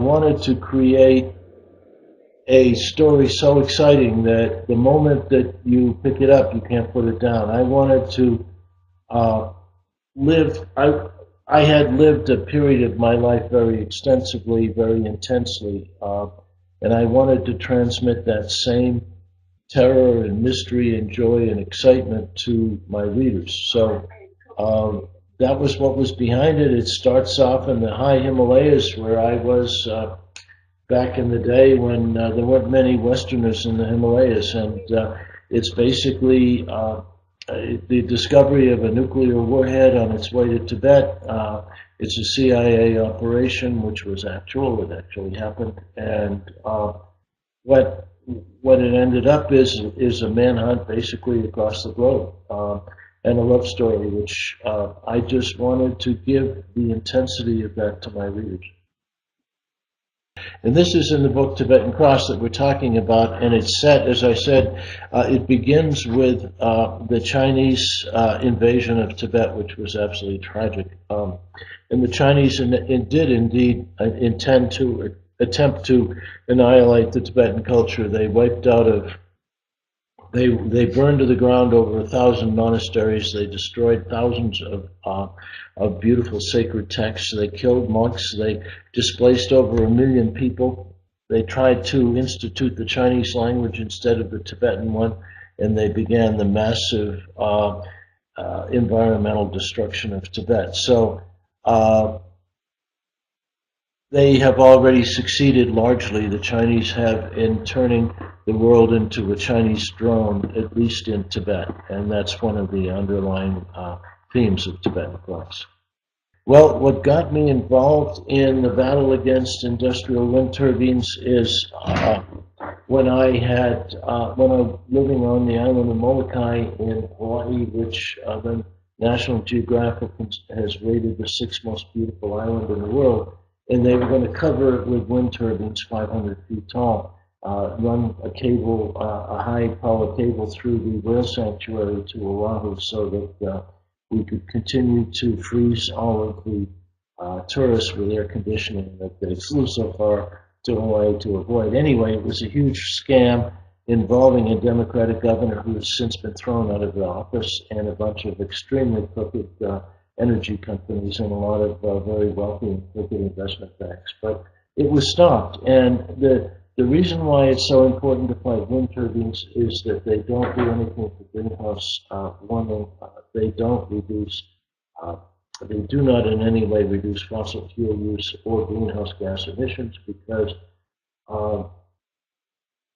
wanted to create a story so exciting that the moment that you pick it up, you can't put it down. I wanted to live. I had lived a period of my life very extensively, very intensely, and I wanted to transmit that same terror and mystery and joy and excitement to my readers. So that was what was behind it. It starts off in the high Himalayas, where I was back in the day when there weren't many Westerners in the Himalayas, and it's basically the discovery of a nuclear warhead on its way to Tibet. It's a CIA operation, which was actual. It actually happened, and what it ended up is a manhunt basically across the globe, and a love story, which I just wanted to give the intensity of that to my readers. And this is in the book Tibetan Cross that we're talking about, and it's set, as I said, it begins with the Chinese invasion of Tibet, which was absolutely tragic. And the Chinese did indeed attempt to annihilate the Tibetan culture. They wiped out they burned to the ground over 1,000 monasteries. They destroyed thousands of beautiful sacred texts. They killed monks. They displaced over 1 million people. They tried to institute the Chinese language instead of the Tibetan one, and they began the massive environmental destruction of Tibet. So they have already succeeded largely, the Chinese have, in turning the world into a Chinese drone, at least in Tibet, and that's one of the underlying themes of Tibetan Cross. Well, what got me involved in the battle against industrial wind turbines is when I was living on the island of Molokai in Hawaii, which the National Geographic has rated the 6th most beautiful island in the world. And they were going to cover it with wind turbines 500 feet tall, run a cable, a high-power cable through the whale sanctuary to Oahu so that we could continue to freeze all of the tourists with air conditioning that they flew so far to Hawaii to avoid. Anyway, it was a huge scam involving a Democratic governor who has since been thrown out of the office, and a bunch of extremely crooked energy companies and a lot of very wealthy and crooked investment banks. But it was stopped, and the reason why it's so important to fight wind turbines is that they don't do anything for greenhouse warming. They don't reduce, they do not in any way reduce fossil fuel use or greenhouse gas emissions, because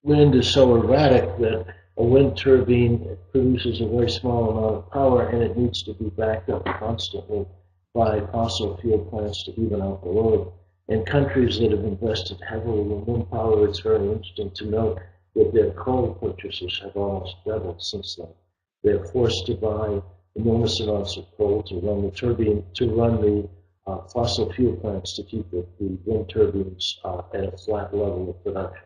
wind is so erratic that a wind turbine produces a very small amount of power, and it needs to be backed up constantly by fossil fuel plants to even out the load. In countries that have invested heavily in wind power, it's very interesting to note that their coal purchases have almost doubled since then. They're forced to buy enormous amounts of coal to run the turbine, to run the fossil fuel plants to keep the wind turbines at a flat level of production.